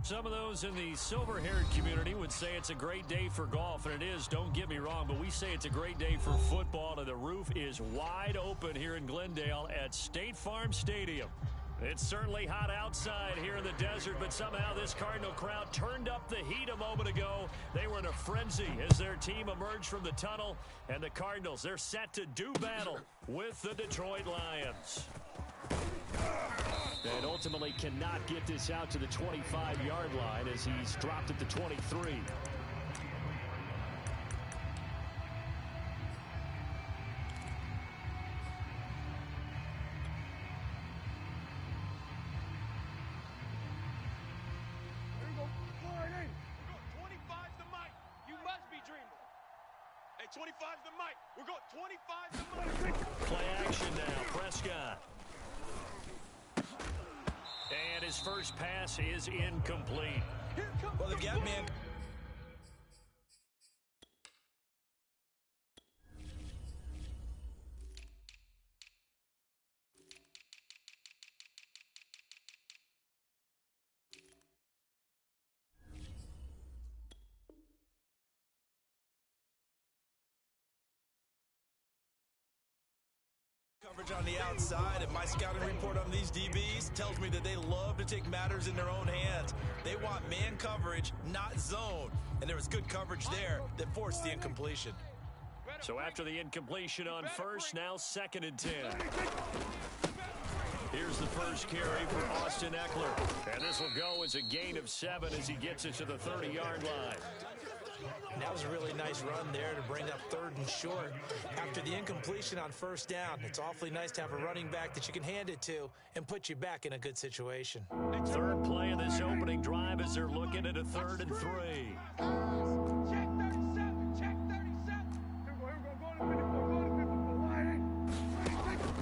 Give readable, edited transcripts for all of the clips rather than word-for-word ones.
Some of those in the silver-haired community would say it's a great day for golf, and it is, don't get me wrong, but we say it's a great day for football, and the roof is wide open here in Glendale at State Farm Stadium. It's certainly hot outside here in the desert, but somehow this Cardinal crowd turned up the heat a moment ago. They were in a frenzy as their team emerged from the tunnel, and the Cardinals, they're set to do battle with the Detroit Lions. And ultimately cannot get this out to the 25-yard line as he's dropped at the 23. We're going 25 the mic. Play action now. Prescott. And his first pass is incomplete. Well, they've got man. Coverage on the outside, and my scouting report on these DBs tells me that they love to take matters in their own hands. They want man coverage, not zone, and there was good coverage there that forced the incompletion. So after the incompletion on first, now 2nd and 10. Here's the first carry for Austin Ekeler, and this will go as a gain of 7 as he gets it to the 30-yard line. And that was a really nice run there to bring up 3rd and short. After the incompletion on 1st down, it's awfully nice to have a running back that you can hand it to and put you back in a good situation. Third play of this opening drive as they're looking at a 3rd and 3. Check 37. Check 37.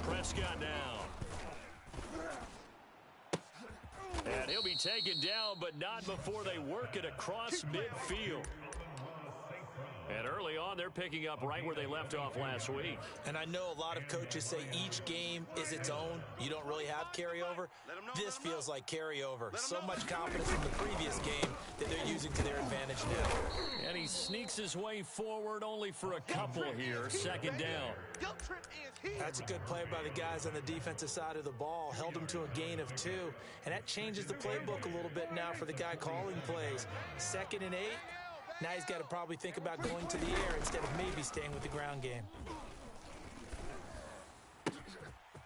Prescott now. And he'll be taken down, but not before they work it across midfield. And early on, they're picking up right where they left off last week. And I know a lot of coaches say each game is its own. You don't really have carryover. This feels like carryover. So much confidence from the previous game that they're using to their advantage now. And he sneaks his way forward only for a couple here. 2nd down. That's a good play by the guys on the defensive side of the ball. Held them to a gain of 2. And that changes the playbook a little bit now for the guy calling plays. 2nd and 8. Now he's got to probably think about going to the air instead of maybe staying with the ground game.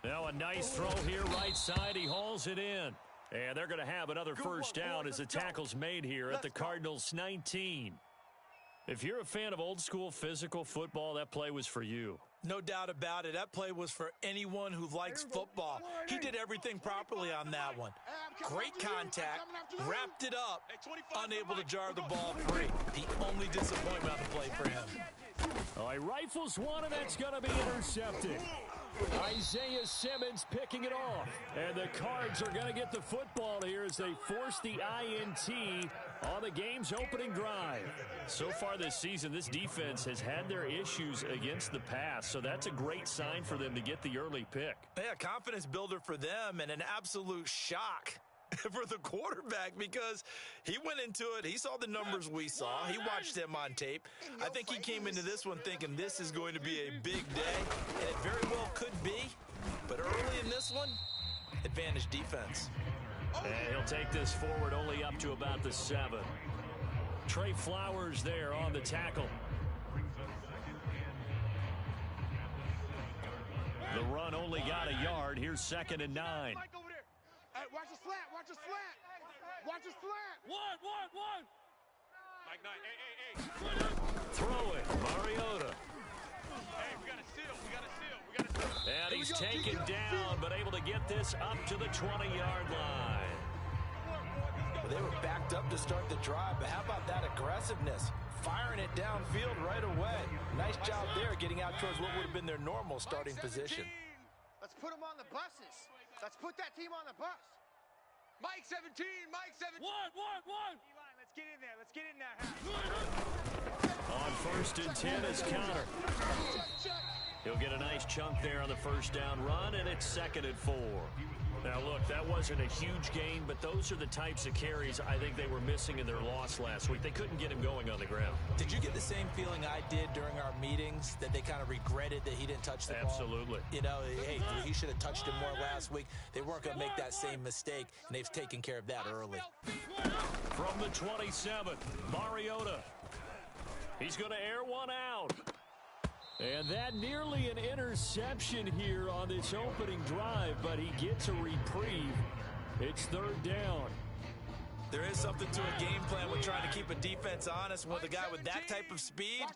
Now a nice throw here right side. He hauls it in. And they're going to have another first down as the tackle's made here at the Cardinals' 19. If you're a fan of old-school physical football, that play was for you. No doubt about it. That play was for anyone who likes football. He did everything properly on that one. Great contact, wrapped it up, unable to jar the ball free. The only disappointment on the play for him. All right, rifles one, and that's going to be intercepted. Isaiah Simmons picking it off. And the Cards are going to get the football here as they force the INT on the game's opening drive. So far this season, this defense has had their issues against the pass, so that's a great sign for them to get the early pick. Yeah, confidence builder for them and an absolute shock for the quarterback because he went into it. He saw the numbers we saw. He watched them on tape. I think he came into this one thinking this is going to be a big day, and it very well could be. But early in this one, advantage defense. And he'll take this forward only up to about the 7. Trey Flowers there on the tackle. The run only got a yard. Here's 2nd and 9. Hey, watch the slant. Watch the slant. Watch the slant. One. Mike 9. Hey. Throw it. Mariota. Hey, we got a steal. And he's taken down, but able to get this up to the 20-yard line. Well, they were backed up to start the drive, but how about that aggressiveness? Firing it downfield right away. Nice job there getting out towards what would have been their normal starting position. Let's put them on the buses. Let's put that team on the bus. Mike 17. One. Eli, let's get in there. Let's get in there. On 1st and 10 is counter. He'll get a nice chunk there on the first down run, and it's 2nd and 4. Now, look, that wasn't a huge gain, but those are the types of carries I think they were missing in their loss last week. They couldn't get him going on the ground. Did you get the same feeling I did during our meetings, that they kind of regretted that he didn't touch the ball? Absolutely. You know, hey, he should have touched it more last week. They weren't going to make that same mistake, and they've taken care of that early. From the 27, Mariota. He's going to air one out. And that nearly an interception here on this opening drive, but he gets a reprieve. It's third down. There is something to a game plan when trying to keep a defense honest. With a guy with that type of speed,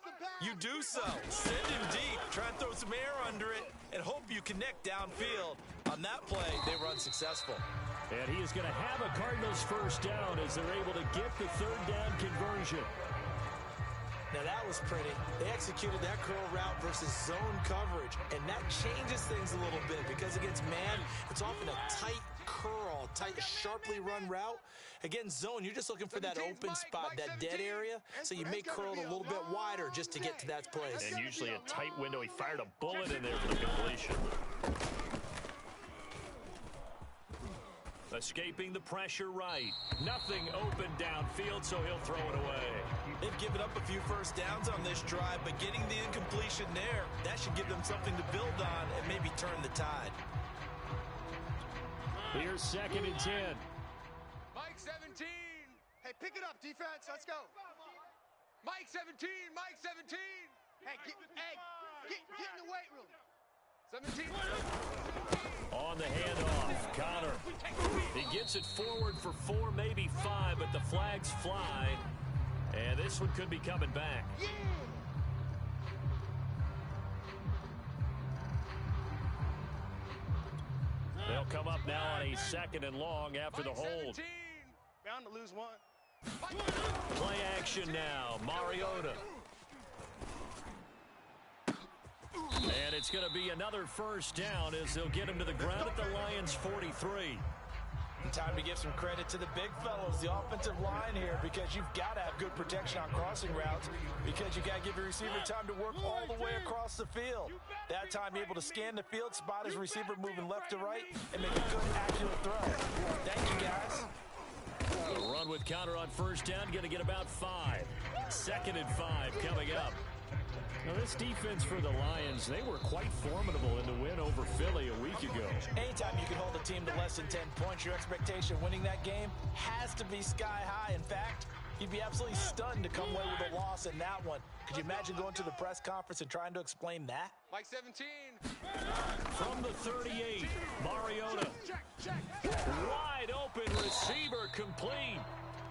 you do so. Send him deep, try and throw some air under it, and hope you connect downfield. On that play, they were unsuccessful. And he is going to have a Cardinals first down as they're able to get the third down conversion. Now that was pretty. They executed that curl route versus zone coverage, and that changes things a little bit because against man, it's often a tight curl, tight, sharply run route. Against zone, you're just looking for that open spot, that dead area, so you may curl it a little bit wider just to get to that place. And usually a tight window. He fired a bullet in there for the completion. Escaping the pressure right. Nothing open downfield, so he'll throw it away. They've given up a few first downs on this drive, but getting the incompletion there, that should give them something to build on and maybe turn the tide. Here's 2nd and 10. Mike 17. Hey, pick it up, defense. Let's go. Mike 17. Mike 17. Hey, get in the weight room. 17. On the handoff, Connor. He gets it forward for 4, maybe 5, but the flags fly. And this one could be coming back. Yeah. They'll come up now on a 2nd and long after the hold. 17. Bound to lose one. Play action now, Mariota. And it's going to be another first down as they'll get him to the ground at the Lions' 43. Time to give some credit to the big fellows, the offensive line here, because you've got to have good protection on crossing routes, because you got to give your receiver time to work all the way across the field. That time, able to scan the field, spot his receiver moving left to right, and make a good, accurate throw. Thank you, guys. A run with Connor on first down, going to get about 5. 2nd and 5 coming up. Now, this defense for the Lions, they were quite formidable in the win over Philly a week ago. Anytime you can hold a team to less than 10 points, your expectation of winning that game has to be sky high. In fact, you'd be absolutely stunned to come away with a loss in that one. Could you imagine going to the press conference and trying to explain that? Mike 17. From the 38, Mariota. Wide open receiver complete.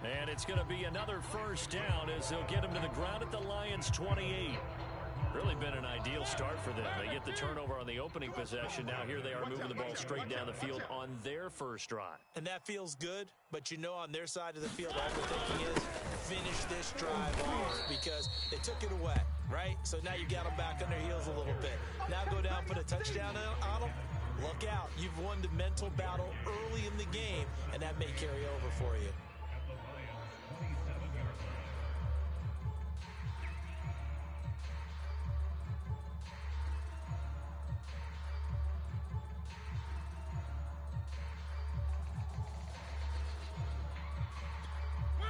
And it's going to be another first down as they'll get him to the ground at the Lions' 28. Really been an ideal start for them. They get the turnover on the opening possession. Now here they are moving the ball straight down the field on their first drive. And that feels good, but you know on their side of the field, all they're thinking is finish this drive off because they took it away, right? So now you got them back on their heels a little bit. Now go down, put a touchdown on them. Look out. You've won the mental battle early in the game, and that may carry over for you.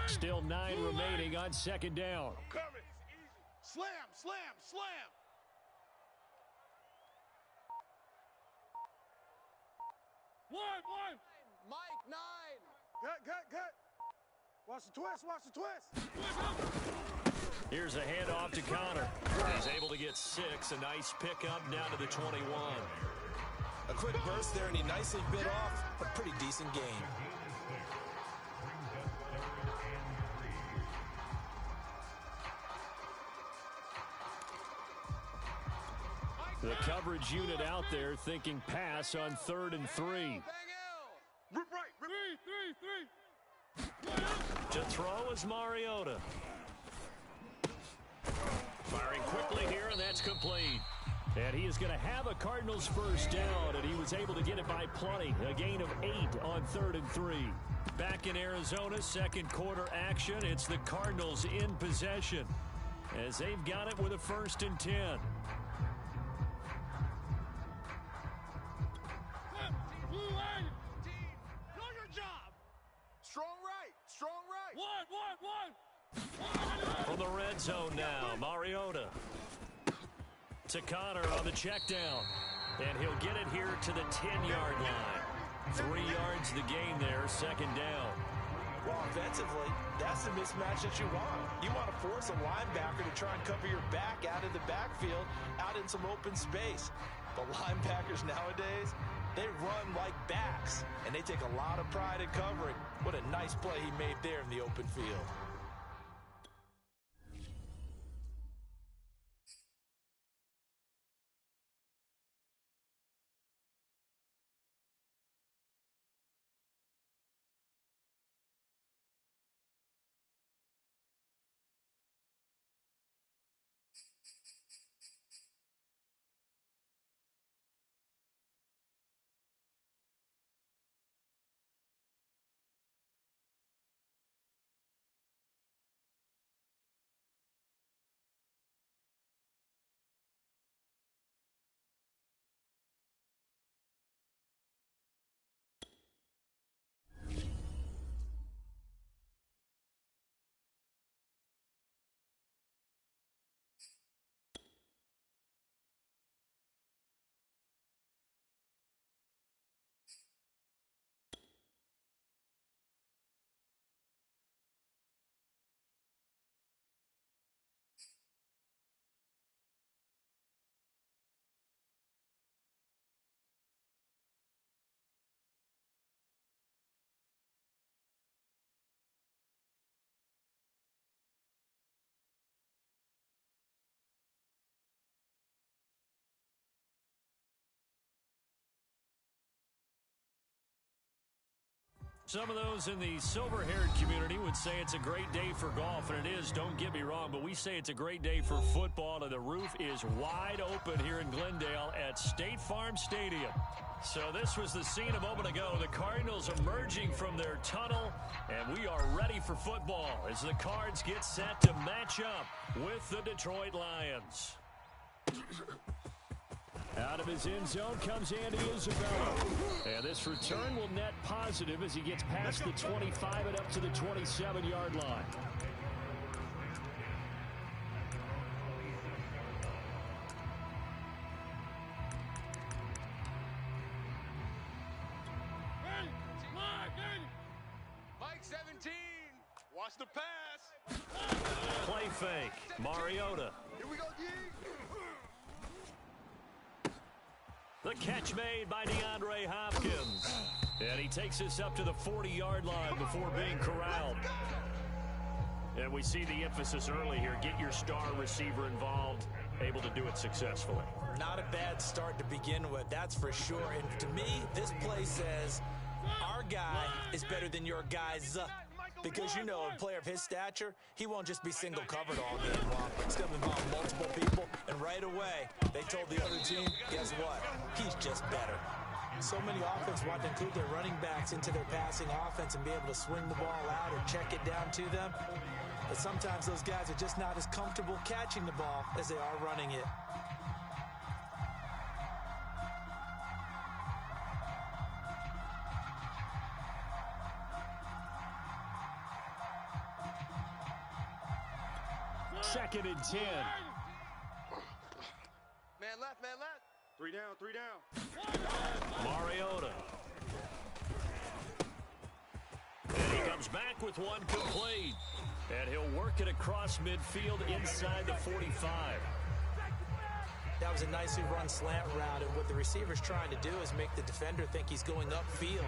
Still 9 remaining on 2nd down. Coming. Slam, slam, slam. One. Mike 9. Cut. Watch the twist, watch the twist. Here's a handoff to Connor. He's able to get 6. A nice pickup down to the 21. A quick burst there, and he nicely bit off a pretty decent gain. The coverage unit out there thinking pass on 3rd and 3. Bang L. Three. To throw is Mariota. Firing quickly here, and that's complete. And he is going to have a Cardinals first down, and he was able to get it by plenty. A gain of 8 on 3rd and 3. Back in Arizona, 2nd quarter action. It's the Cardinals in possession as they've got it with a 1st and 10. strong right. One. From the red zone now, Mariota to Connor on the check down. And he'll get it here to the 10-yard line. 3 yards the gain there, second down. Well, offensively, that's the mismatch that you want. You want to force a linebacker to try and cover your back out of the backfield, out in some open space. The linebackers nowadays, they run like backs, and they take a lot of pride in covering. What a nice play he made there in the open field. Some of those in the silver-haired community would say it's a great day for golf, and it is, don't get me wrong, but we say it's a great day for football, and the roof is wide open here in Glendale at State Farm Stadium. So this was the scene a moment ago. The Cardinals emerging from their tunnel, and we are ready for football as the Cards get set to match up with the Detroit Lions. Out of his end zone comes Andy Isabella. And this return will net positive as he gets past the 25 and up to the 27-yard line. Mike 17. Watch the pass. Play fake. Mariota. Here we go, D. The catch made by DeAndre Hopkins. And he takes us up to the 40-yard line before being corralled. And we see the emphasis early here. Get your star receiver involved, able to do it successfully. Not a bad start to begin with, that's for sure. And to me, this play says our guy is better than your guy's. Because, you know, a player of his stature, he won't just be single covered all game long. It's going to involve multiple people, and right away, they told the other team, guess what? He's just better. So many offenses want to include their running backs into their passing offense and be able to swing the ball out or check it down to them. But sometimes those guys are just not as comfortable catching the ball as they are running it. Second and 10. Man left, man left. 3 down. Mariota. And he comes back with one complete. And he'll work it across midfield inside the 45. That was a nicely run slant route, and what the receiver's trying to do is make the defender think he's going upfield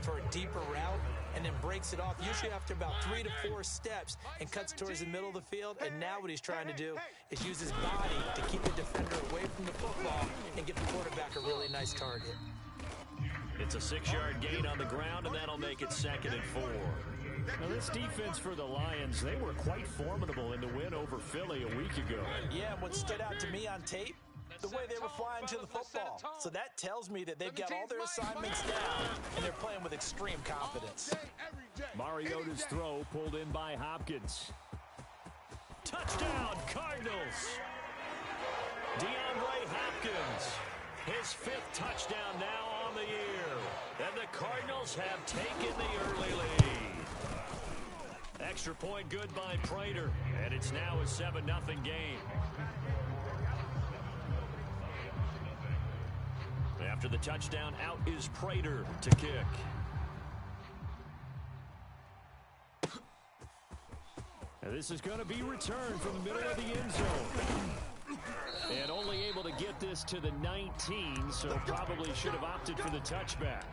for a deeper route, and then breaks it off usually after about 3 to 4 steps and cuts towards the middle of the field. And now what he's trying to do is use his body to keep the defender away from the football and give the quarterback a really nice target. It's a 6-yard gain on the ground, and that'll make it 2nd and 4. Now, this defense for the Lions, they were quite formidable in the win over Philly a week ago. Yeah, and what stood out to me on tape, the way they were flying to the football. So that tells me that they've got all their assignments down, and they're playing with extreme confidence. Mariota's throw pulled in by Hopkins. Touchdown, Cardinals! DeAndre Hopkins, his 5th touchdown now on the year. And the Cardinals have taken the early lead. Extra point good by Prater, and it's now a 7-0 game. After the touchdown, out is Prater to kick. And this is going to be returned from the middle of the end zone. And only able to get this to the 19, so probably should have opted for the touchback.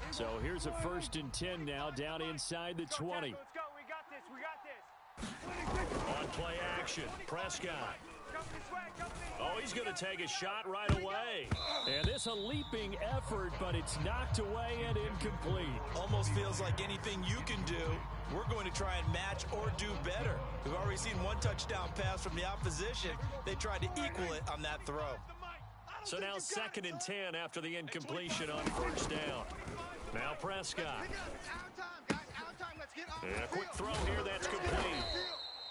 So here's a 1st and 10 now, down inside the 20. Let's go. We got this. We got this. On play action, Prescott. Oh, he's going to take a shot right away. And this a leaping effort, but it's knocked away and incomplete. Almost feels like anything you can do, we're going to try and match or do better. We've already seen one touchdown pass from the opposition. They tried to equal it on that throw. So now 2nd and 10 after the incompletion on 1st down. Now Prescott. And a quick throw here that's complete.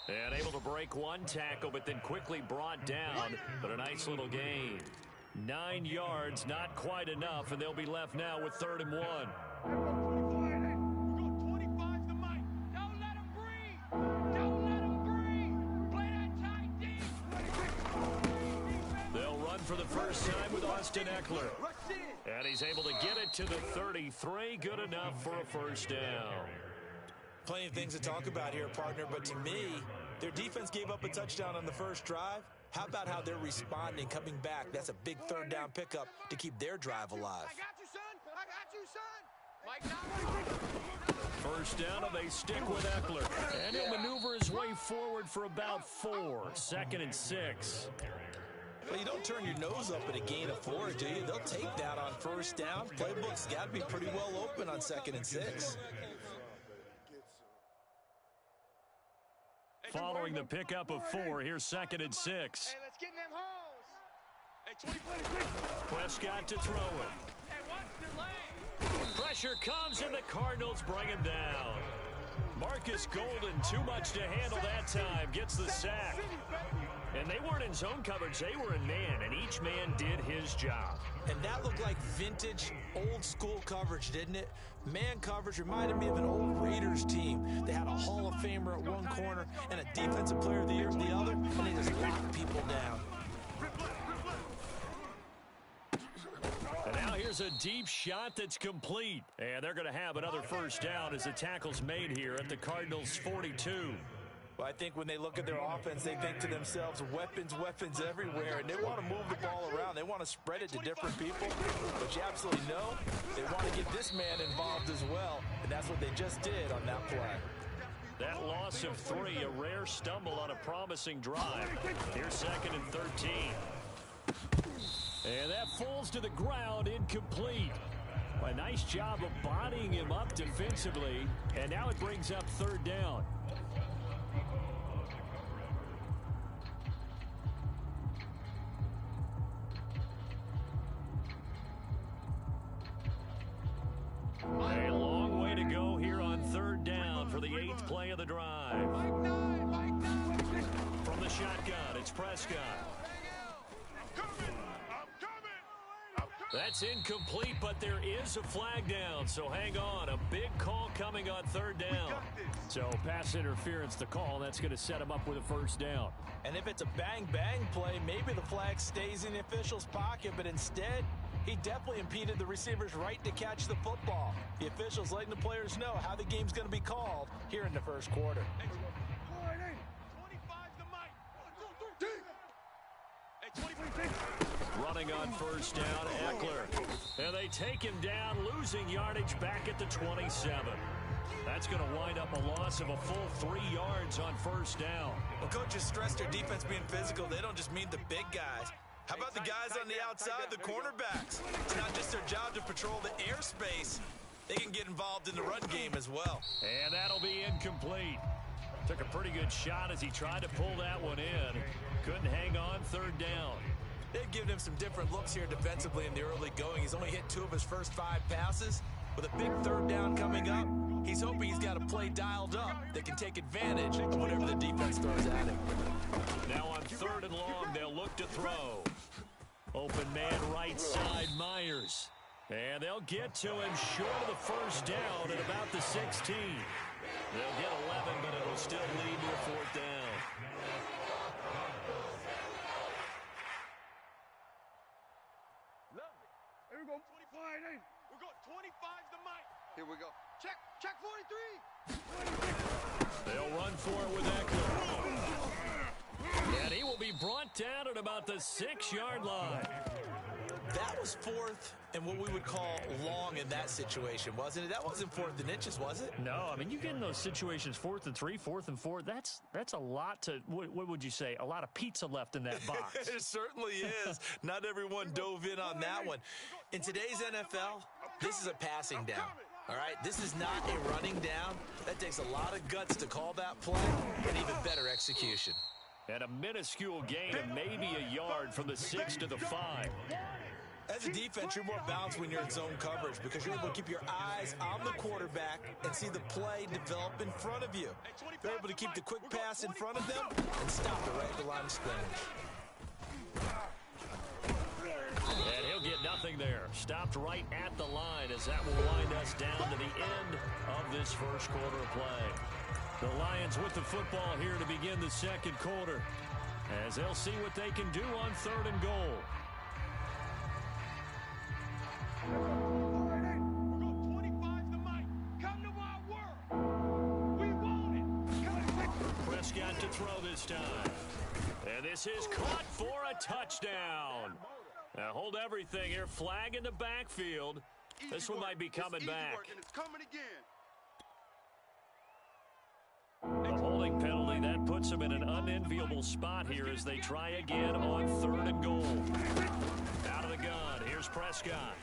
And able to break one tackle, but then quickly brought down. But a nice little gain. 9 yards, not quite enough, and they'll be left now with 3rd and 1. They'll run for the first time with Austin Eckler. And he's able to get it to the 33. Good enough for a 1st down. Plenty of things to talk about here, partner, but to me, their defense gave up a touchdown on the first drive. How about how they're responding, coming back? That's a big 3rd down pickup to keep their drive alive. I got you, son. I got you, son. Mike, 1st down, and they stick with Eckler. And he'll maneuver his way forward for about 4. 2nd and 6. Well, you don't turn your nose up at a gain of 4, do you? They'll take that on 1st down. Playbook's got to be pretty well open on 2nd and 6. Following the pickup of 4, here's 2nd and 6. Hey, let's get in them holes. Prescott to throw it. Pressure comes, and the Cardinals bring him down. Marcus Golden, too much to handle that time, gets the sack. And they weren't in zone coverage, they were in man, and each man did his job. And that looked like vintage, old-school coverage, didn't it? Man coverage reminded me of an old Raiders team. They had a Hall of Famer at one corner and a Defensive Player of the Year at the other, and they just locked people down. And now here's a deep shot that's complete. And they're going to have another 1st down as the tackle's made here at the Cardinals' 42. Well, I think when they look at their offense, they think to themselves, weapons everywhere, and they want to move the ball around. They want to spread it to different people, but you absolutely know they want to get this man involved as well, and that's what they just did on that play. That loss of 3, a rare stumble on a promising drive. Here's 2nd and 13. And that falls to the ground, incomplete. A nice job of bodying him up defensively, and now it brings up 3rd down. A long way to go here on 3rd down for the 8th play of the drive. From the shotgun, it's Prescott. That's incomplete, but there is a flag down, so hang on. A big call coming on 3rd down. So pass interference the call. That's going to set him up with a 1st down. And if it's a bang-bang play, maybe the flag stays in the official's pocket, but instead, he definitely impeded the receiver's right to catch the football. The officials letting the players know how the game's going to be called here in the 1st quarter. Running on 1st down, Eckler. And they take him down, losing yardage back at the 27. That's going to wind up a loss of a full 3 yards on 1st down. Well, coaches stress their defense being physical. They don't just mean the big guys. How about the guys on the outside, the cornerbacks? It's not just their job to patrol the airspace. They can get involved in the run game as well. And that'll be incomplete. Took a pretty good shot as he tried to pull that one in. Couldn't hang on 3rd down. They've given him some different looks here defensively in the early going. He's only hit 2 of his first 5 passes. With a big 3rd down coming up, He's hoping he's got a play dialed up that can take advantage of whatever the defense throws at him. Now on 3rd and long, they'll look to throw. Open man right side, Myers. And they'll get to him short of the first down at about the 16. They'll get 11, but it'll still lead to a 4th down. Here we go. 25, hey. We got 25's the mic. Here we go. Check 43. They'll run for it with Eckler. And he will be brought down at about the 6-yard line. That was 4th and what we would call long in that situation, wasn't it? That wasn't 4th and inches, was it? No, I mean, you get in those situations 4th and 3, 4th and 4. That's a lot to, what would you say, a lot of pizza left in that box. It certainly is. Not everyone dove in on that one. In today's NFL, this is a passing down. All right, this is not a running down. That takes a lot of guts to call that play and even better execution. And a minuscule gain of maybe a yard from the 6 to the 5. As a defense, you're more balanced when you're in zone coverage because you're able to keep your eyes on the quarterback and see the play develop in front of you. You're able to keep the quick pass in front of them and stop it right at the line of scrimmage. And he'll get nothing there. Stopped right at the line as that will wind us down to the end of this first quarter of play. The Lions with the football here to begin the second quarter as they'll see what they can do on 3rd and goal. All right, hey. We got 25's the mic. Come to my world. We want it. Come on. Prescott to throw this time. And this is caught for a touchdown. Now hold everything here. Flag in the backfield. This one might be coming back. It's coming again. A holding penalty, that puts them in an unenviable spot here as they try again on 3rd and goal. Out of the gun, here's Prescott.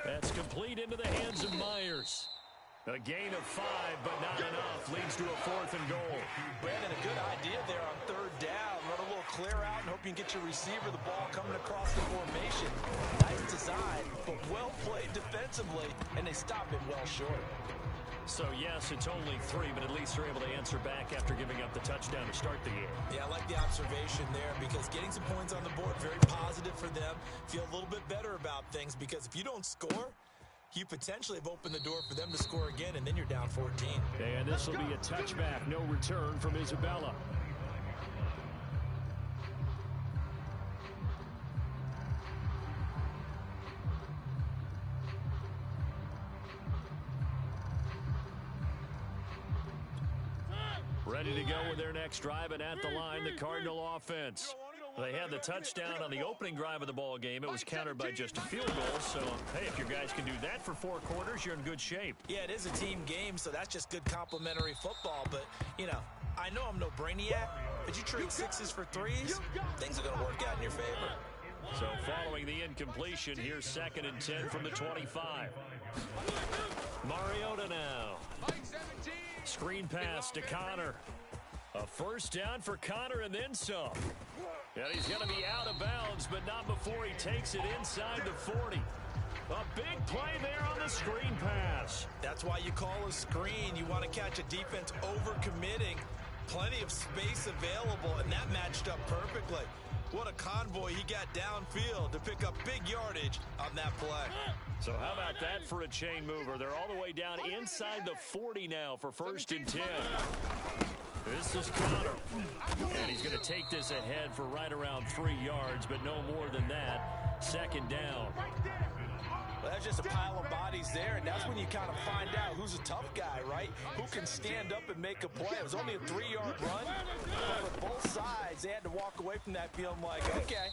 That's complete into the hands of Myers. A gain of 5, but not enough. Leads to a 4th and goal. Brandon, a good idea there on 3rd down. Run a little clear out and hope you can get your receiver the ball coming across the formation. Nice design, but well played defensively, and they stop it well short. So, yes, it's only 3, but at least they're able to answer back after giving up the touchdown to start the game. Yeah, I like the observation there because getting some points on the board, very positive for them. Feel a little bit better about things because if you don't score, you potentially have opened the door for them to score again, and then you're down 14. And this will be a touchback, no return from Isabella. Ready to go with their next drive, and at the line, the Cardinal offense. They had the touchdown on the opening drive of the ball game. It was countered by just a field goal. So, hey, if your guys can do that for 4 quarters, you're in good shape. Yeah, it is a team game, so that's just good complimentary football. But, you know, I know I'm no brainiac, but you trade 6s for 3s, things are going to work out in your favor. So following the incompletion, here's 2nd and 10 from the 25. Mariota now. Screen pass to Connor. A first down for Connor and then some. And he's going to be out of bounds, but not before he takes it inside the 40. A big play there on the screen pass. That's why you call a screen. You want to catch a defense over-committing. Plenty of space available, and that matched up perfectly. What a convoy he got downfield to pick up big yardage on that play. So how about that for a chain mover? They're all the way down inside the 40 now for 1st and 10. This is Connor. And he's going to take this ahead for right around 3 yards, but no more than that. 2nd down. Well, that's just a pile of bodies there, and that's when you kind of find out who's a tough guy, right? Who can stand up and make a play. It was only a 3-yard run, but for both sides, they had to walk away from that feeling like, okay,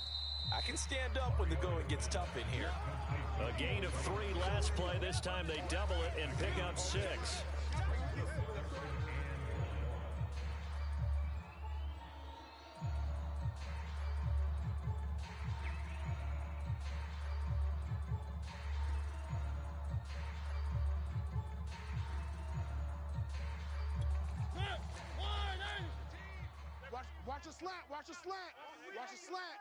I can stand up when the going gets tough in here. A gain of 3 last play. This time they double it and pick up 6. Watch a slant. Watch a slant. Watch a slant.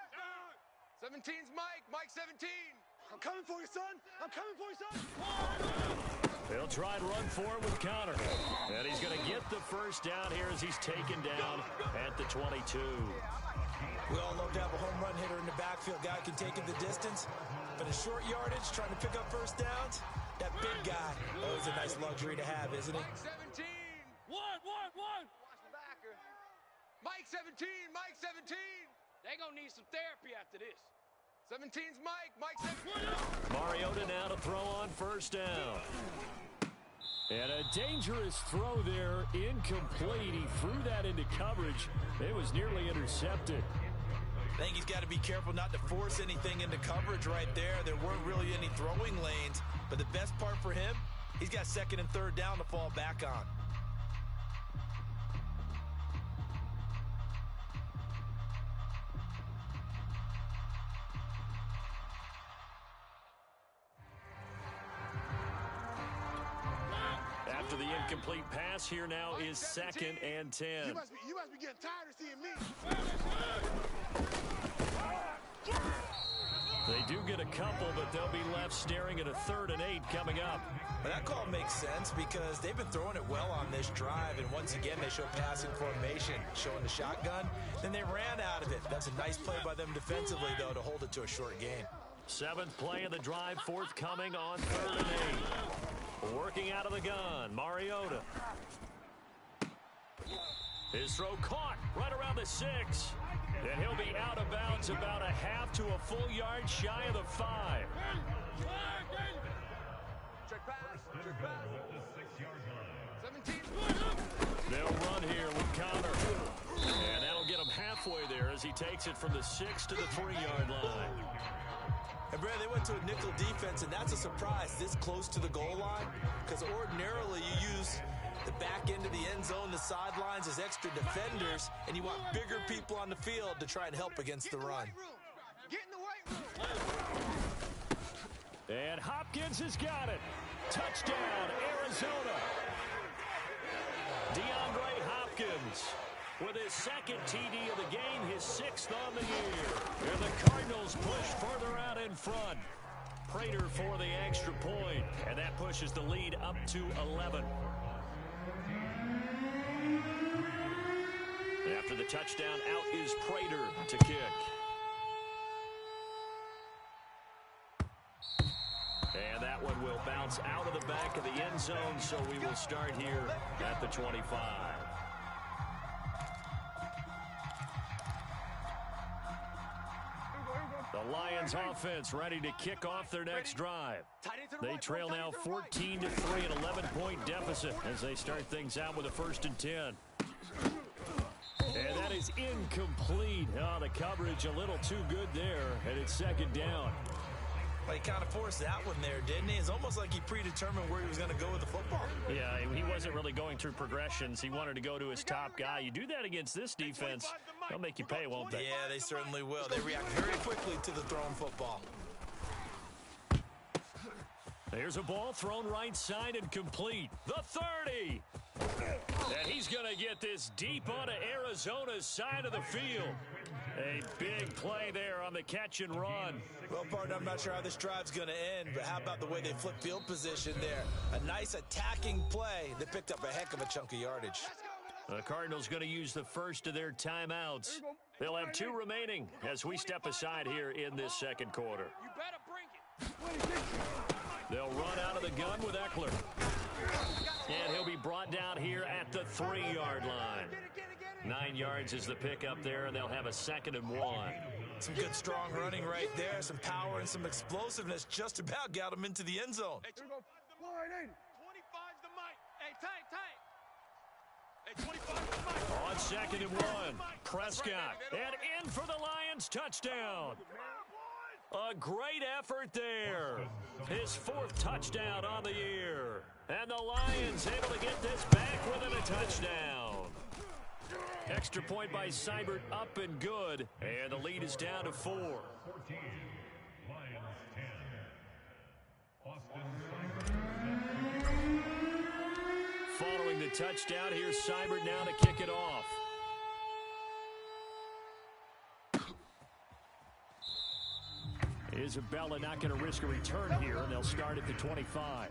17's Mike. Mike 17. I'm coming for you, son. I'm coming for you, son. He'll try and run for it with Connor. And he's going to get the first down here as he's taken down at the 22. We all love to have a home run hitter in the backfield. Guy can take it the distance. But in short yardage, trying to pick up first downs, that big guy, is a nice luxury to have, isn't he? Mike 17. One. Watch the backer. Mike 17. Mike 17. They gonna need some therapy after this. 17's Mike. Mike 17. Mariota now to throw on first down. And a dangerous throw there, incomplete. He threw that into coverage. It was nearly intercepted. I think he's got to be careful not to force anything into coverage right there. There weren't really any throwing lanes. But the best part for him, he's got second and third down to fall back on. After the incomplete pass, here now is second and 10. You must be getting tired of seeing me. They do get a couple, but they'll be left staring at a 3rd and 8 coming up. But that call makes sense because they've been throwing it well on this drive, and once again they show passing formation, showing the shotgun. Then they ran out of it. That's a nice play by them defensively, though, to hold it to a short gain. 7th play of the drive, forthcoming on 3rd and 8. Working out of the gun, Mariota. His throw caught right around the 6. And he'll be out of bounds about a half to a full yard shy of the 5. Check pass. 17. They'll run here with Connor. And that'll get him halfway there as he takes it from the 6 to the 3-yard line. And Brad, they went to a nickel defense, and that's a surprise this close to the goal line, because ordinarily you use the back end of the end zone, the sidelines as extra defenders, and you want bigger people on the field to try and help against the run. Get in the weight room. And Hopkins has got it. Touchdown, Arizona. DeAndre Hopkins with his 2nd TD of the game, his 6th on the year. And the Cardinals push further out in front. Prater for the extra point, and that pushes the lead up to 11. After the touchdown, out is Prater to kick. And that one will bounce out of the back of the end zone, so we will start here at the 25. The Lions offense ready to kick off their next drive. They trail now 14-3, an 11-point deficit as they start things out with a 1st and 10. And that is incomplete. Oh, the coverage a little too good there, and it's 2nd down. Well, he kind of forced that one there, didn't he? It's almost like he predetermined where he was going to go with the football. Yeah, he wasn't really going through progressions. He wanted to go to his top guy. You do that against this defense, they'll make you pay, won't they? Yeah, they certainly will. They react very quickly to the thrown football. There's a ball thrown right side and complete. The 30. And he's going to get this deep onto Arizona's side of the field. A big play there on the catch and run. Well, partner, I'm not sure how this drive's going to end, but how about the way they flip field position there? A nice attacking play that picked up a heck of a chunk of yardage. The Cardinals going to use the first of their timeouts. They'll have 2 remaining as we step aside here in this 2nd quarter. You better bring it. They'll run out of the gun with Eckler. And he'll be brought down here at the 3-yard line. 9 yards is the pickup there, and they'll have a 2nd and 1. Some good, strong running right there. Some power and some explosiveness just about got him into the end zone. Hey, 25's the mic. Hey, tight. Hey, 25's the mic. On 2nd and 1, Prescott. And in for the Lions touchdown. A great effort there. His 4th touchdown on the year. And the Lions able to get this back within a touchdown. Extra point by Seibert, up and good. And the lead is down to 4. 14, Lions 10. Austin Seibert. Following the touchdown, here's Seibert now to kick it off. Isabella not going to risk a return here, and they'll start at the 25.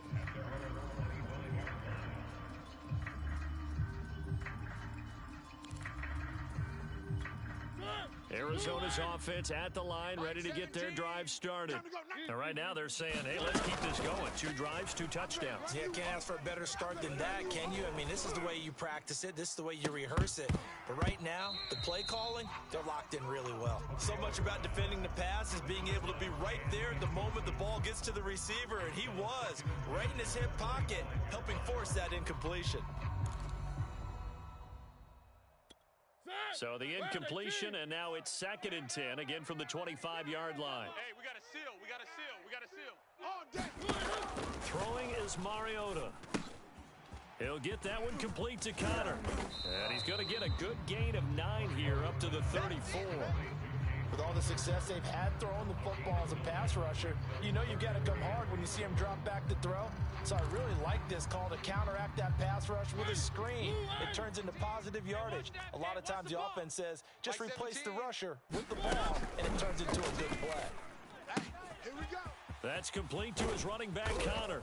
Arizona's offense at the line, ready to get their drive started. And right now they're saying, hey, let's keep this going. 2 drives, 2 touchdowns. Yeah, can't ask for a better start than that, can you? I mean, this is the way you practice it. This is the way you rehearse it. But right now, the play calling, they're locked in really well. So much about defending the pass is being able to be right there at the moment the ball gets to the receiver, and he was right in his hip pocket, helping force that incompletion. So the incompletion, and now it's 2nd and 10, again from the 25-yard line. Hey, we got a seal. We got a seal. We got a seal. All day. Throwing is Mariota. He'll get that one complete to Connor. And he's going to get a good gain of 9 here up to the 34. With all the success they've had throwing the football as a pass rusher, you know you've got to come hard when you see him drop back to throw. So I really like this call to counteract that pass rush with a screen. It turns into positive yardage. A lot of times the offense says, just replace the rusher with the ball, and it turns into a good play. Here we go. That's complete to his running back, Connor.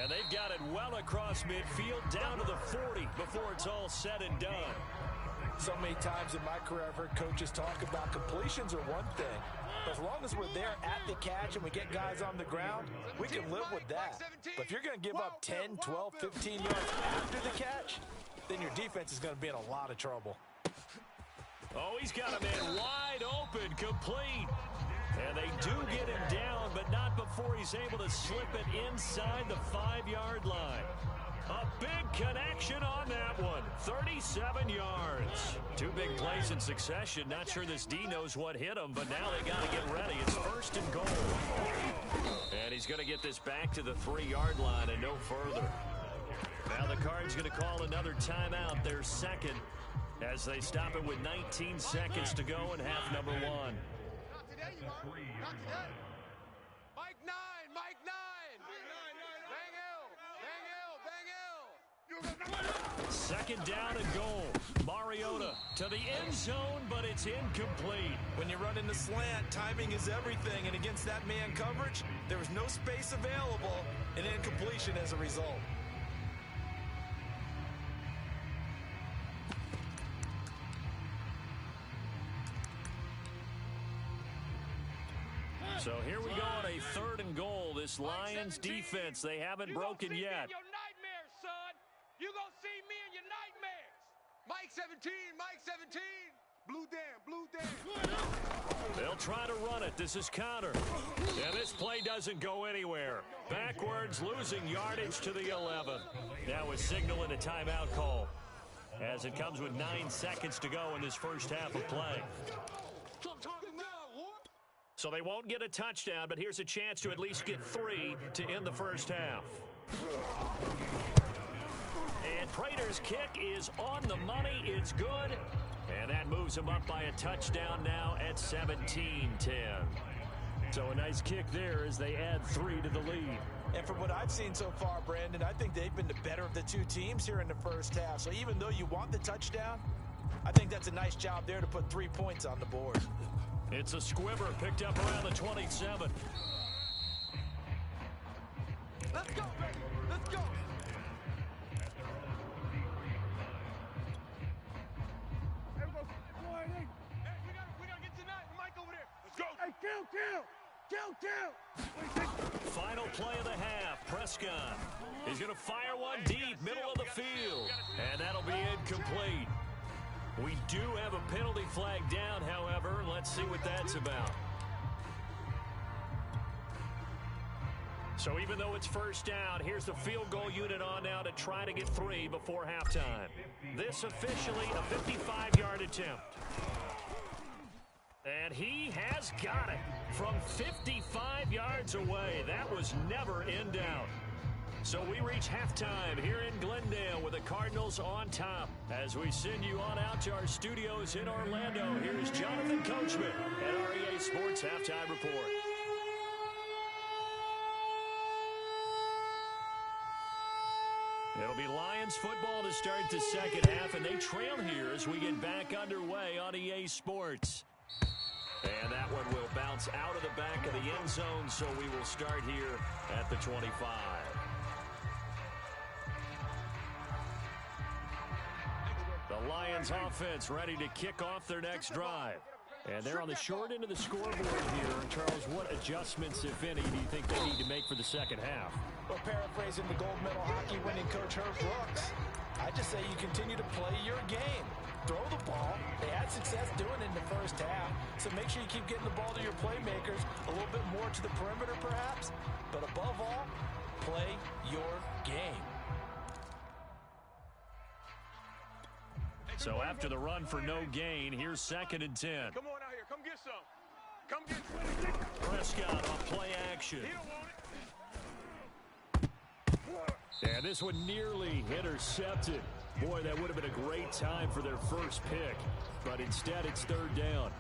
And they've got it well across midfield, down to the 40 before it's all said and done. So many times in my career I've heard coaches talk about completions are one thing. But as long as we're there at the catch and we get guys on the ground, we can live with that. But if you're going to give up 10, 12, 15 yards after the catch, then your defense is going to be in a lot of trouble. Oh, he's got a man wide open, complete. And they do get him down, but not before he's able to slip it inside the 5-yard line. A big connection on that one. 37 yards. 2 big plays in succession. Not sure this D knows what hit him, but now they got to get ready. It's 1st and goal. And he's going to get this back to the 3-yard line and no further. Now the Cards going to call another timeout, their 2nd, as they stop it with 19 seconds to go in half number 1. Not today, you are. Not today. Mike 9. Mike 9. Bang L. Bang L. Bang L. 2nd down and goal. Mariota to the end zone, but it's incomplete. When you run in the slant, timing is everything, and against that man coverage, there was no space available, and incompletion as a result. So here we go on a 3rd and goal. This Lions defense, they haven't broken yet. Your nightmares, son. You gonna see me in your nightmares. Mike 17. Mike 17. Blue Dan. Blue Dan. They'll try to run it. This is Connor. And this play doesn't go anywhere. Backwards, losing yardage to the 11. Now a signal and a timeout call, as it comes with 9 seconds to go in this first half of play. So they won't get a touchdown, but here's a chance to at least get 3 to end the first half. And Prater's kick is on the money. It's good. And that moves him up by a touchdown now at 17-10. So a nice kick there as they add 3 to the lead. And from what I've seen so far, Brandon, I think they've been the better of the 2 teams here in the first half. So even though you want the touchdown, I think that's a nice job there to put 3 points on the board. It's a squibber picked up around the 27. Let's go, baby. Let's go. Hey, we gotta get tonight. Mike over there. Let's go. Hey, kill. Final play of the half. Prescott. He's going to fire one deep, middle of the field. And that'll be incomplete. We do have a penalty flag down, however. Let's see what that's about. So even though it's first down, here's the field goal unit on now to try to get 3 before halftime. This officially a 55-yard attempt. And he has got it from 55 yards away. That was never in doubt. So we reach halftime here in Glendale with the Cardinals on top. As we send you on out to our studios in Orlando, here's Jonathan Coachman at REA Sports Halftime Report. It'll be Lions football to start the second half, and they trail here as we get back underway on EA Sports. And that one will bounce out of the back of the end zone, so we will start here at the 25. The Lions offense ready to kick off their next drive. And they're on the short end of the scoreboard here. Charles, what adjustments, if any, do you think they need to make for the second half? Well, paraphrasing the gold medal hockey winning coach Herb Brooks, I just say you continue to play your game. Throw the ball. They had success doing it in the first half, so make sure you keep getting the ball to your playmakers, a little bit more to the perimeter perhaps, but above all, play your game. So after the run for no gain, here's 2nd and 10. Come on out here. Come get some. Come get some. Prescott on play action. He don't want it. And this one nearly intercepted. Boy, that would have been a great time for their first pick. But instead, it's 3rd down.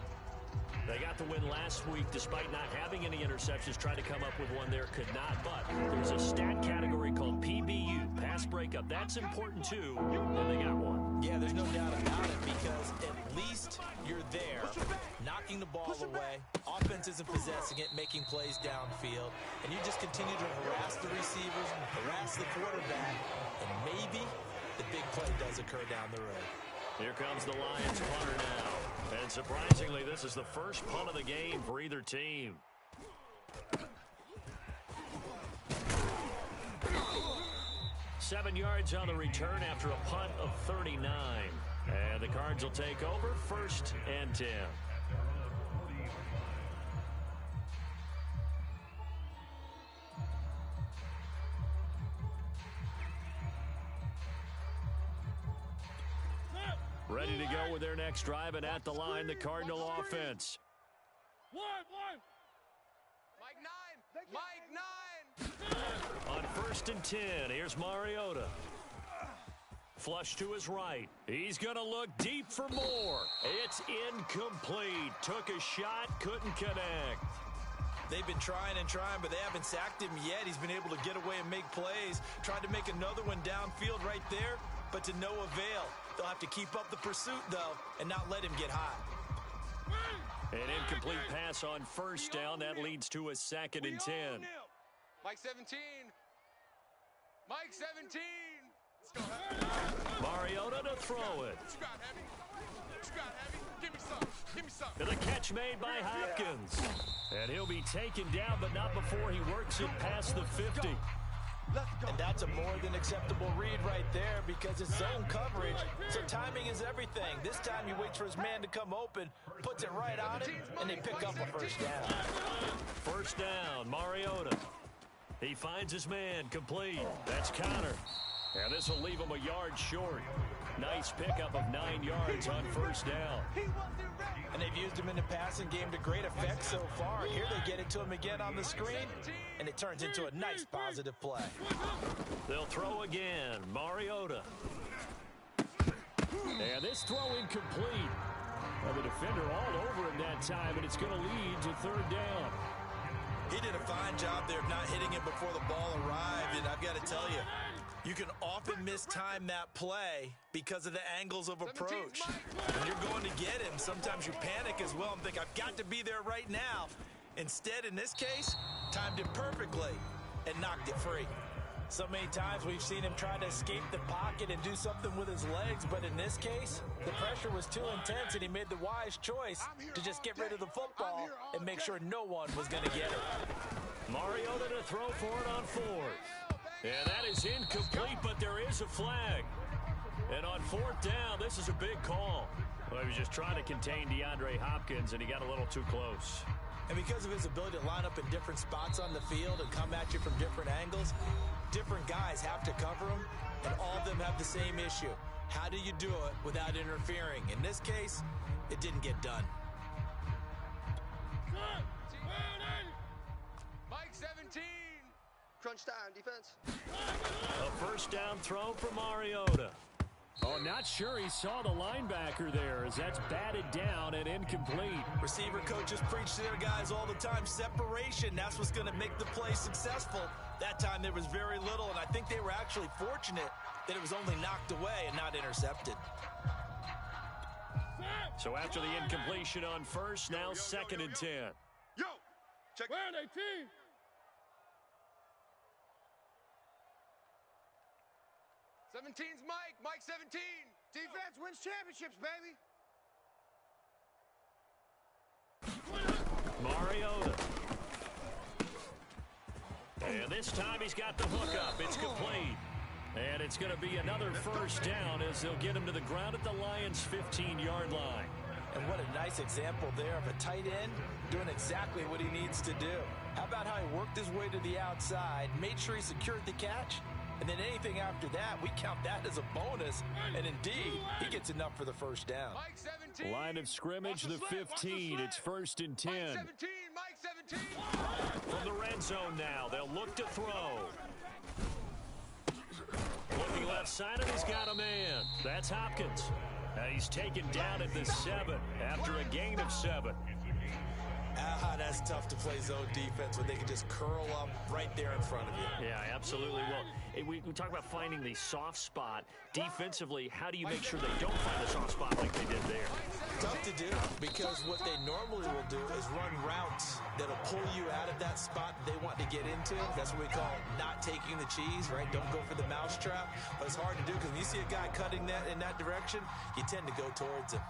They got the win last week despite not having any interceptions. Tried to come up with one there, could not. But there's a stat category called PBU, pass breakup. That's important too, and they got one. Yeah, there's no doubt about it because at least you're there, knocking the ball away. Offense isn't possessing it, making plays downfield. And you just continue to harass the receivers, harass the quarterback, and maybe the big play does occur down the road. Here comes the Lions punter now. And surprisingly, this is the first punt of the game for either team. Seven yards on the return after a punt of 39. And the Cards will take over 1st and 10. Ready to go with their next drive, and at the line, the Cardinal offense. One. Mike 9. On 1st and 10, here's Mariota. Flush to his right. He's going to look deep for more. It's incomplete. Took a shot, couldn't connect. They've been trying and trying, but they haven't sacked him yet. He's been able to get away and make plays. Tried to make another one downfield right there, but to no avail. They'll have to keep up the pursuit, though, and not let him get hot. An incomplete pass on 1st down. That leads to a 2nd and 10. Mike 17. Mike 17. Let's go, Heavy. Mariota to throw it. What you got, Heavy? What you got, Heavy? Give me some. Give me some. And the catch made by Hopkins. And he'll be taken down, but not before he works it past the 50. And that's a more than acceptable read right there because it's zone coverage, so timing is everything. This time he waits for his man to come open, puts it right on it, and they pick up a 1st down. 1st down, Mariota. He finds his man, complete. That's Connor. And this will leave him a yard short. Nice pickup of 9 yards on 1st down. And they've used him in the passing game to great effect so far. Here they get it to him again on the screen, and it turns into a nice positive play. They'll throw again. Mariota. And this throw incomplete. Well, the defender all over him that time, and it's going to lead to 3rd down. He did a fine job there of not hitting it before the ball arrived, and I've got to tell you, you can often mistime that play because of the angles of approach. When you're going to get him, sometimes you panic as well and think, I've got to be there right now. Instead, in this case, timed it perfectly and knocked it free. So many times we've seen him try to escape the pocket and do something with his legs, but in this case, the pressure was too intense and he made the wise choice to just get rid of the football and make sure no one was going to get it. Mariota to throw for it on 4th. And that is incomplete, but there is a flag. And on 4th down, this is a big call. Well, he was just trying to contain DeAndre Hopkins, and he got a little too close. And because of his ability to line up in different spots on the field and come at you from different angles, different guys have to cover him, and all of them have the same issue. How do you do it without interfering? In this case, it didn't get done. Mike 17. Crunch time, defense. A 1st down throw for Mariota. Oh, not sure he saw the linebacker there as that's batted down and incomplete. Receiver coaches preach to their guys all the time. Separation, that's what's going to make the play successful. That time there was very little, and I think they were actually fortunate that it was only knocked away and not intercepted. So after the incompletion on 1st, now 2nd and 10. Yo, check. Where are they, team? 17's Mike. Mike 17. Defense wins championships, baby. Mariota. And this time he's got the hook up. It's complete. And it's going to be another first down as they'll get him to the ground at the Lions' 15-yard line. And what a nice example there of a tight end doing exactly what he needs to do. How about how he worked his way to the outside, made sure he secured the catch, and then anything after that, we count that as a bonus. And indeed, he gets enough for the first down. Line of scrimmage, the 15. It's 1st and 10. Mike 17. From the red zone now, they'll look to throw. Looking left side, and he's got a man. That's Hopkins. He's taken down at the 7 after a gain of 7. That's tough to play zone defense when they can just curl up right there in front of you. Yeah, absolutely. Well, we talk about finding the soft spot. Defensively, how do you make sure they don't find the soft spot like they did there? Tough to do, because what they normally will do is run routes that'll pull you out of that spot they want to get into. That's what we call not taking the cheese, right? Don't go for the mousetrap. But it's hard to do because when you see a guy cutting that in that direction, you tend to go towards him.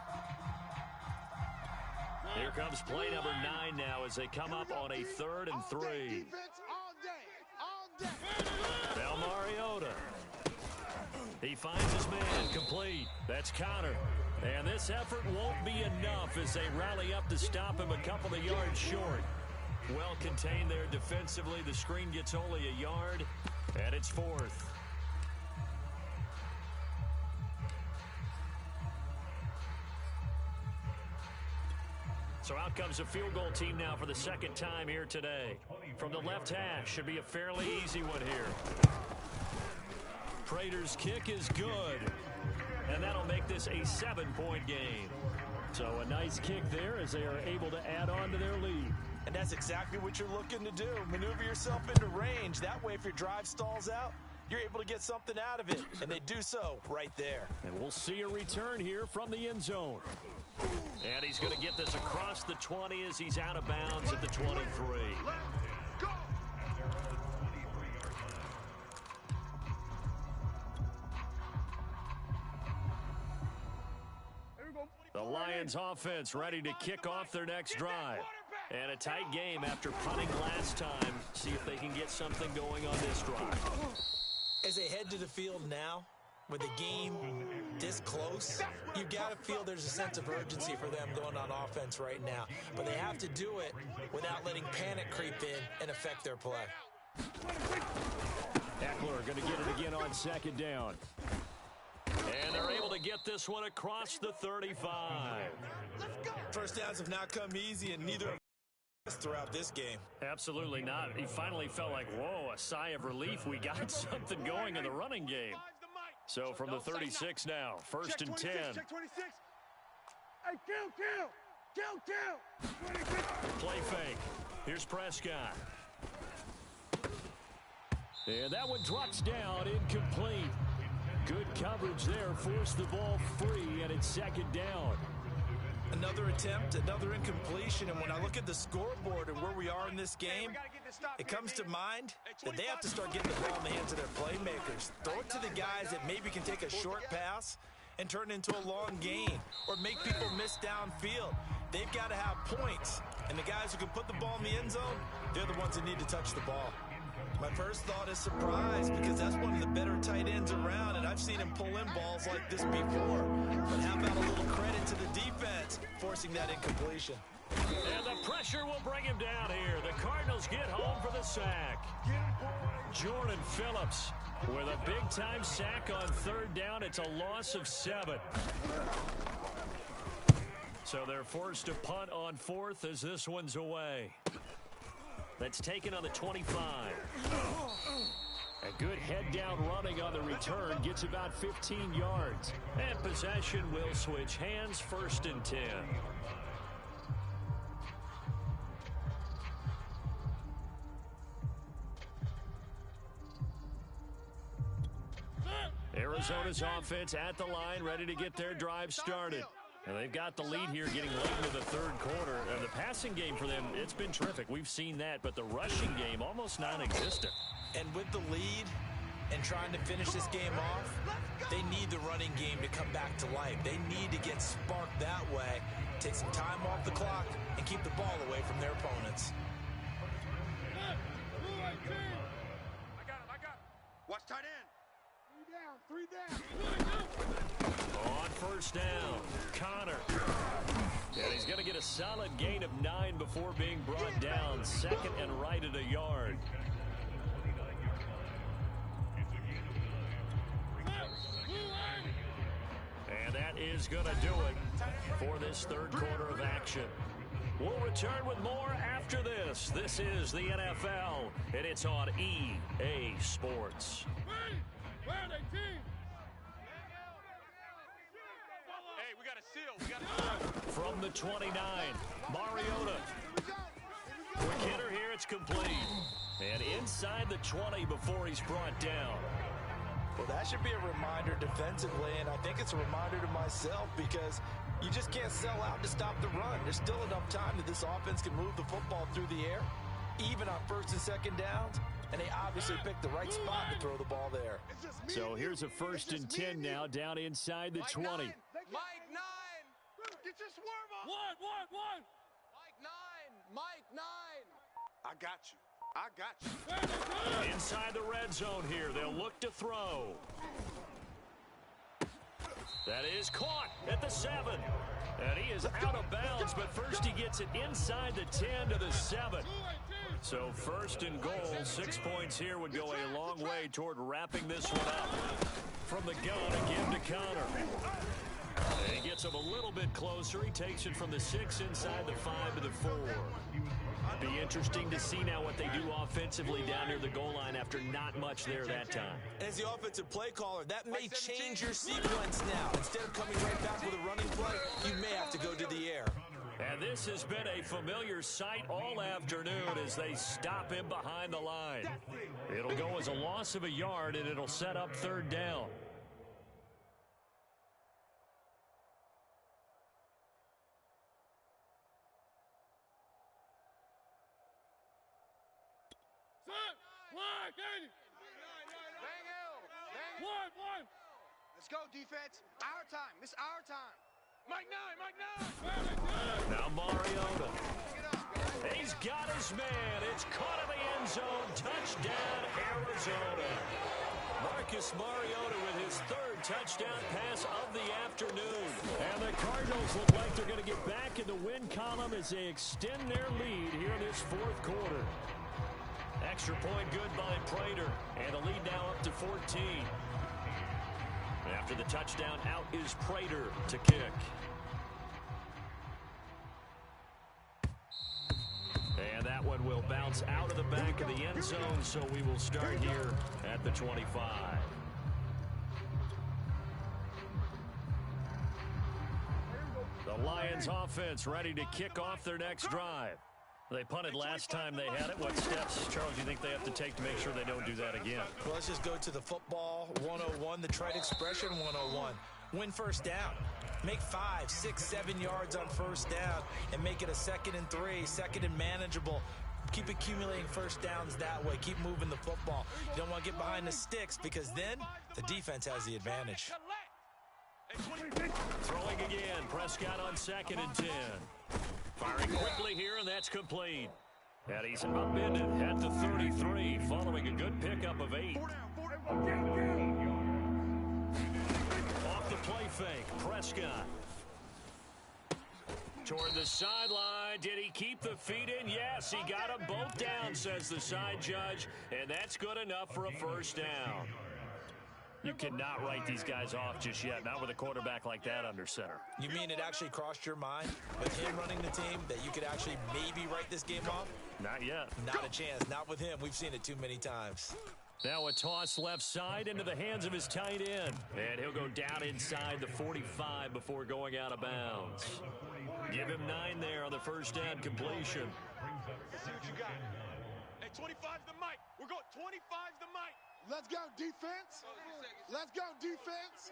Here comes play number 9 now as they come up on a 3rd and 3. Now Mariota. He finds his man complete. That's Connor. And this effort won't be enough as they rally up to stop him a couple of yards short. Well contained there defensively. The screen gets only a yard, and it's 4th. So out comes a field goal team now for the 2nd time here today. From the left hash, should be a fairly easy one here. Prater's kick is good. And that'll make this a 7-point game. So a nice kick there as they are able to add on to their lead. And that's exactly what you're looking to do. Maneuver yourself into range. That way, if your drive stalls out, you're able to get something out of it. And they do so right there. And we'll see a return here from the end zone. And he's going to get this across the 20 as he's out of bounds at the 23. The Lions offense ready to kick off their next drive. And a tight game after punting last time. See if they can get something going on this drive. As they head to the field now, with the game this close, you've got to feel there's a sense of urgency for them going on offense right now. But they have to do it without letting panic creep in and affect their play. Eckler going to get it again on 2nd down. And they're able to get this one across the 35. First downs have not come easy, and neither of us throughout this game. Absolutely not. He finally felt like, whoa, a sigh of relief. We got something going in the running game. So from the 36 now, 1st and 10. Check 26. Hey, kill. 26. Play fake. Here's Prescott. And that one drops down, incomplete. Good coverage there, forced the ball free, and it's 2nd down. Another attempt, another incompletion, and when I look at the scoreboard and where we are in this game, it comes to mind that they have to start getting the ball in the hands of their playmakers. Throw it to the guys that maybe can take a short pass and turn it into a long gain or make people miss downfield. They've got to have points, and the guys who can put the ball in the end zone, they're the ones that need to touch the ball. My first thought is surprise, because that's one of the better tight ends around, and I've seen him pull in balls like this before. But how about a little credit to the defense forcing that incompletion? And the pressure will bring him down here. The Cardinals get home for the sack. Jordan Phillips with a big-time sack on 3rd down. It's a loss of 7. So they're forced to punt on 4th as this one's away. That's taken on the 25. A good head-down running on the return gets about 15 yards. And possession will switch hands, 1st and 10. Arizona's offense at the line, ready to get their drive started. And they've got the lead here getting late into the 3rd quarter. The passing game for them, it's been terrific. We've seen that, but the rushing game almost non-existent. And with the lead, and trying to finish this game off, they need the running game to come back to life. They need to get sparked that way, take some time off the clock, and keep the ball away from their opponents. Watch tight end. Three down. On first down, Connor. And he's going to get a solid gain of 9 before being brought down. Second and right at a yard. And that is going to do it for this third quarter of action. We'll return with more after this. This is the NFL, and it's on EA Sports. Hey, we got a seal. We got a seal. From the 29, Mariota. Quick hitter here, it's complete. And inside the 20 before he's brought down. Well, that should be a reminder defensively, and I think it's a reminder to myself because you just can't sell out to stop the run. There's still enough time that this offense can move the football through the air, even on first and second downs, and they obviously picked the right spot to throw the ball there. So here's a first and 10 now down inside the 20. Mike 9. Get your swerve on. One. Mike 9. I got you. Inside the red zone here, they'll look to throw. That is caught at the 7. And he is out of bounds, but first he gets it inside the 10 to the 7. So first and goal, 6 points here would go a long way toward wrapping this one up. From the gun again to Connor. And he gets him a little bit closer. He takes it from the 6 inside the 5 to the 4. Be interesting to see now what they do offensively down near the goal line after not much there that time. As the offensive play caller, that may change your sequence now. Instead of coming right back with a running play, you may have to go to the air. And this has been a familiar sight all afternoon as they stop him behind the line. It'll go as a loss of a yard, and it'll set up third down. One. Let's go, defense. Our time. It's our time. Mike 9. Now Mariota. He's got his man. It's caught in the end zone. Touchdown, Arizona. Marcus Mariota with his third touchdown pass of the afternoon. And the Cardinals look like they're going to get back in the win column as they extend their lead here in this fourth quarter. Extra point good by Prater, and the lead now up to 14. After the touchdown, out is Prater to kick. And that one will bounce out of the back of the end zone, so we will start here at the 25. The Lions offense ready to kick off their next drive. They punted last time they had it. What steps, Charles, do you think they have to take to make sure they don't do that again? Well, let's just go to the football 101, the trite expression 101. Win first down. Make 5, 6, 7 yards on first down and make it a 2nd and 3, second and manageable. Keep accumulating first downs that way. Keep moving the football. You don't want to get behind the sticks because then the defense has the advantage. Throwing again. Prescott on 2nd and 10. Firing quickly here, and that's complete. And he's upended at the 33, following a good pickup of 8. Off the play fake, Prescott. Toward the sideline. Did he keep the feet in? Yes, he got them both down, says the side judge. And that's good enough for a first down. You cannot write these guys off just yet, not with a quarterback like that under center. You mean it actually crossed your mind with him running the team that you could actually maybe write this game off? Not yet. Not a chance. Not with him. We've seen it too many times. Now a toss left side into the hands of his tight end. And he'll go down inside the 45 before going out of bounds. Give him 9 there on the first down completion. See what you got. Hey, 25's the mic. We're going 25's the mic. Let's go, defense. Let's go, defense.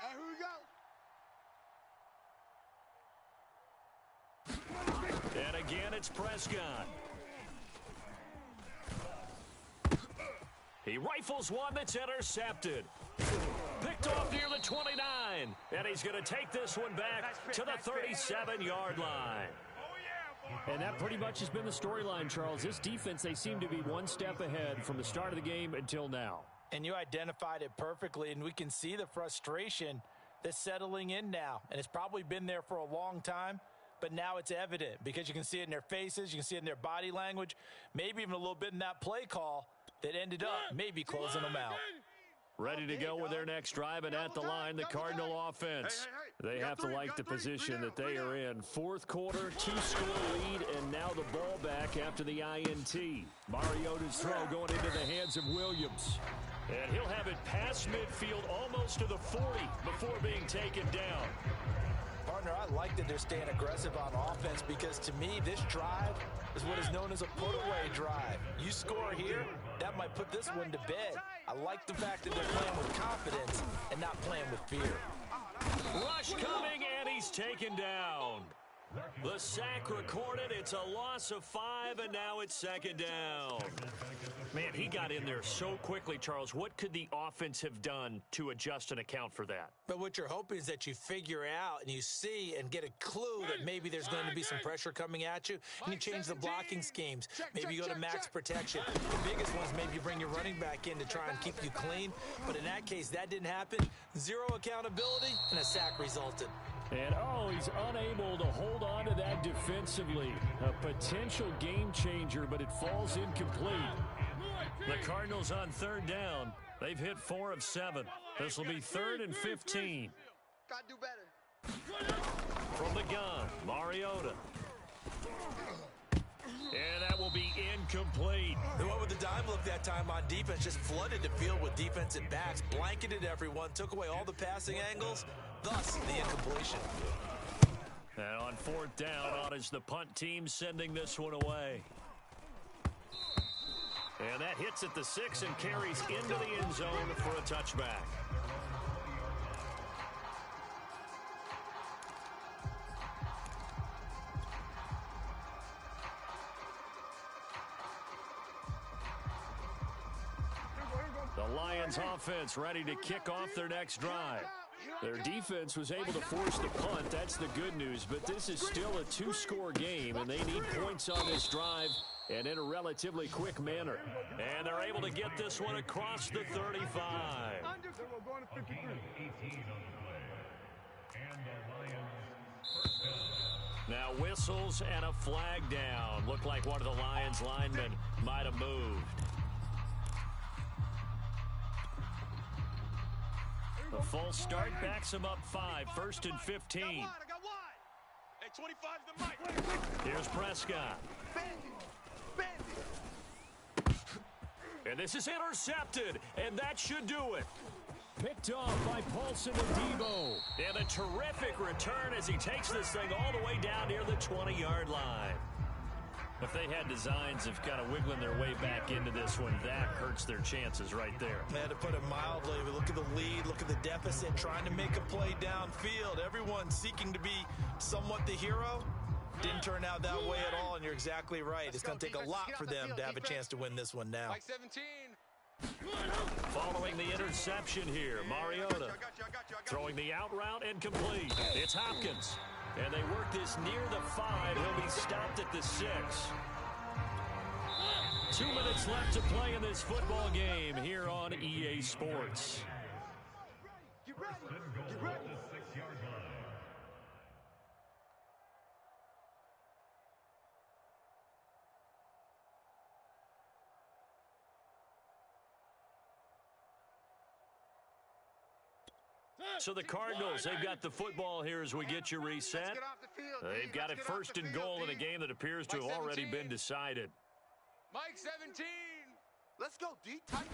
And here we go. And again, it's Prescott. He rifles one that's intercepted. Picked off near the 29. And he's going to take this one back to the 37-yard line. And that pretty much has been the storyline, Charles. This defense, they seem to be one step ahead from the start of the game until now. And you identified it perfectly, and we can see the frustration that's settling in now. And it's probably been there for a long time, but now it's evident because you can see it in their faces, you can see it in their body language, maybe even a little bit in that play call that ended up maybe closing them out. Ready to go with their next drive, and at the line, the Cardinal offense. They have to like the position that they are in. Fourth quarter, 2-score lead, and now the ball back after the INT. Mariota's throw going into the hands of Williams. And he'll have it past midfield almost to the 40 before being taken down. Partner, I like that they're staying aggressive on offense because to me, this drive is what is known as a put-away drive. You score here, that might put this one to bed. I like the fact that they're playing with confidence and not playing with fear. Rush coming, and he's taken down. The sack recorded. It's a loss of 5, and now it's second down. Man, he got in there so quickly, Charles. What could the offense have done to adjust and account for that? But what you're hoping is that you figure out and you see and get a clue that maybe there's going to be some pressure coming at you, and you change the blocking schemes. Maybe you go to max protection. The biggest one is maybe you bring your running back in to try and keep you clean. But in that case, that didn't happen. Zero accountability, and a sack resulted. And, he's unable to hold on to that defensively. A potential game changer, but it falls incomplete. The Cardinals on third down. They've hit 4 of 7. This will be 3rd and 15. Gotta do better. From the gun, Mariota. And that will be incomplete. And what would the dime look that time on defense? Just flooded the field with defensive backs, blanketed everyone, took away all the passing angles, thus the incompletion. And on 4th down, on is the punt team sending this one away. And that hits at the 6 and carries into the end zone for a touchback. The Lions offense ready to kick off their next drive. Their defense was able to force the punt. That's the good news. But this is still a 2-score game, and they need points on this drive and in a relatively quick manner. And they're able to get this one across the 35. Now whistles and a flag down. Looked like one of the Lions linemen might have moved. The full start backs him up 5, 1st and 15. I got one. Hey, 25's the mic. Here's Prescott. And this is intercepted, and that should do it. Picked off by Paulson and Debo. And a terrific return as he takes this thing all the way down near the 20-yard line. If they had designs of kind of wiggling their way back into this one, that hurts their chances right there. Man, to put it mildly, we look at the lead, look at the deficit, trying to make a play downfield. Everyone seeking to be somewhat the hero. Didn't turn out that way at all, and you're exactly right. It's going to take a lot for them to have a chance to win this one now. Mike 17. Following the interception here, Mariota throwing the out route and complete. It's Hopkins. And they work this near the 5. He'll be stopped at the 6. 2 minutes left to play in this football game here on EA Sports. Get ready. Get ready. So the Cardinals, they've got the football here as we get you reset. They've got it 1st and goal in a game that appears to have already been decided. Mike 17. Let's go, D. Tight.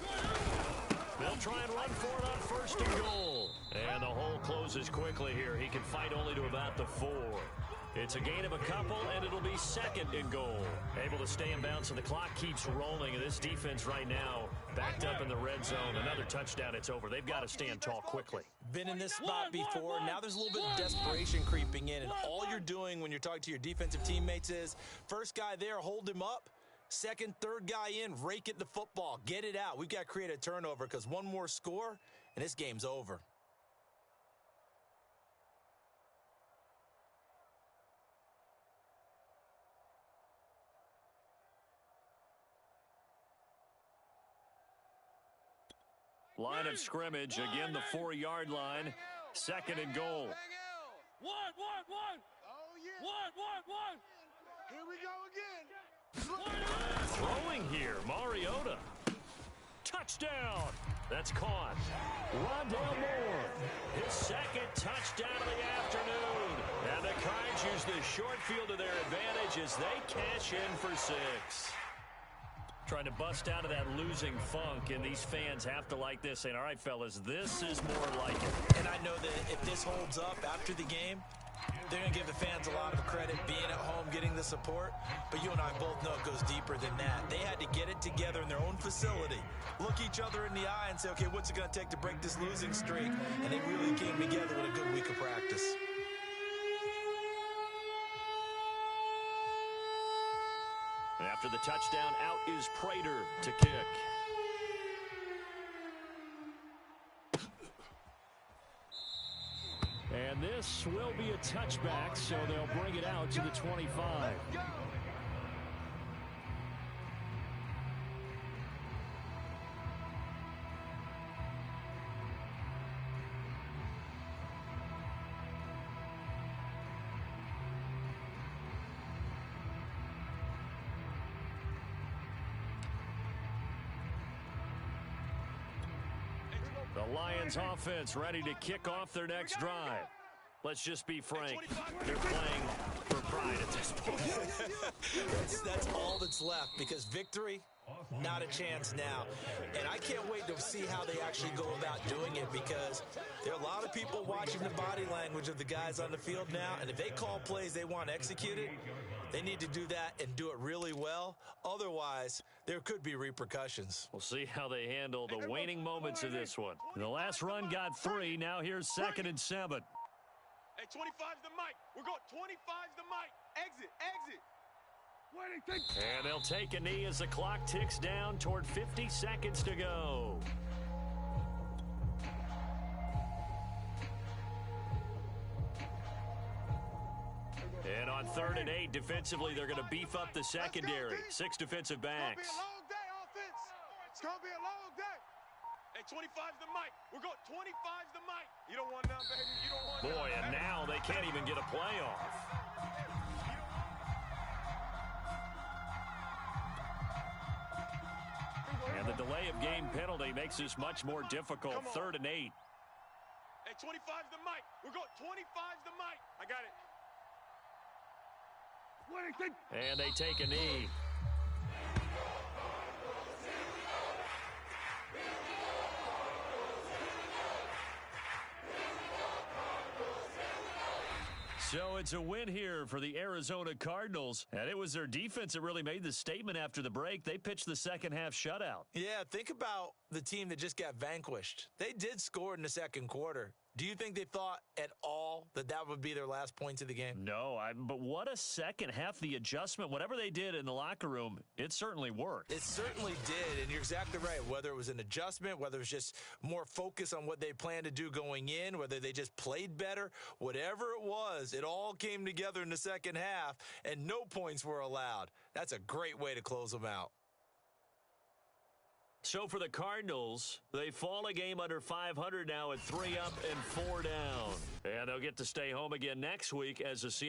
They'll try and run for it on 1st and goal. And the hole closes quickly here. He can fight only to about the 4. It's a gain of a couple, and it'll be 2nd and goal. Able to stay in bounds, and the clock keeps rolling. And this defense right now backed up in the red zone. Another touchdown, it's over. They've got to stand tall quickly. Been in this spot before. Now there's a little bit of desperation creeping in. And all you're doing when you're talking to your defensive teammates is, first guy there, hold him up. Second, third guy in, rake it the football. Get it out. We've got to create a turnover because one more score, and this game's over. Line of scrimmage, again the 4-yard line. Second and goal. One. Oh, yeah. One. Here we go again. Throwing here, Mariota. Touchdown. That's caught. Rondale Moore, his second touchdown of the afternoon. And the Cards use the short field to their advantage as they cash in for 6. Trying to bust out of that losing funk, and these fans have to like this, saying, all right, fellas, this is more like it. And I know that if this holds up after the game, they're going to give the fans a lot of credit being at home, getting the support. But you and I both know it goes deeper than that. They had to get it together in their own facility, look each other in the eye and say, okay, what's it going to take to break this losing streak? And they really came together with a good week of practice. After the touchdown, out is Prater to kick. And this will be a touchback, so they'll bring it out to the 25. The Lions offense ready to kick off their next drive. Let's just be frank. They're playing for pride at this point. That's all that's left because victory, not a chance now. And I can't wait to see how they actually go about doing it because there are a lot of people watching the body language of the guys on the field now. And if they call plays they want executed, they need to do that and do it really well. Otherwise, there could be repercussions. We'll see how they handle the waning moments of this one. The last run got 3. Now here's 2nd and 7. Hey, 25's the mic. We're going 25's the mic. Exit. And they'll take a knee as the clock ticks down toward 50 seconds to go. And on 3rd and 8, defensively, they're going to beef up the secondary. 6 defensive backs. It's going to be a long day, offense. It's going to be a long day. Hey, 25's the mic. We're going 25's the mic. You don't want none, baby. You don't want Boy, none. and now they can't even get a play off. And the delay of game penalty makes this much more difficult. 3rd and 8. Hey, 25's the mic. We're going 25's the mic. I got it. And they take a knee. So it's a win here for the Arizona Cardinals. And it was their defense that really made the statement after the break. They pitched the second half shutout. Yeah, think about the team that just got vanquished. They did score in the second quarter. Do you think they thought at all that that would be their last points of the game? No, but what a second half. The adjustment, whatever they did in the locker room, it certainly worked. It certainly did, and you're exactly right. Whether it was an adjustment, whether it was just more focus on what they planned to do going in, whether they just played better, whatever it was, it all came together in the second half, and no points were allowed. That's a great way to close them out. So for the Cardinals, they fall a game under 500 now at 3 up and 4 down. And they'll get to stay home again next week as the Seattle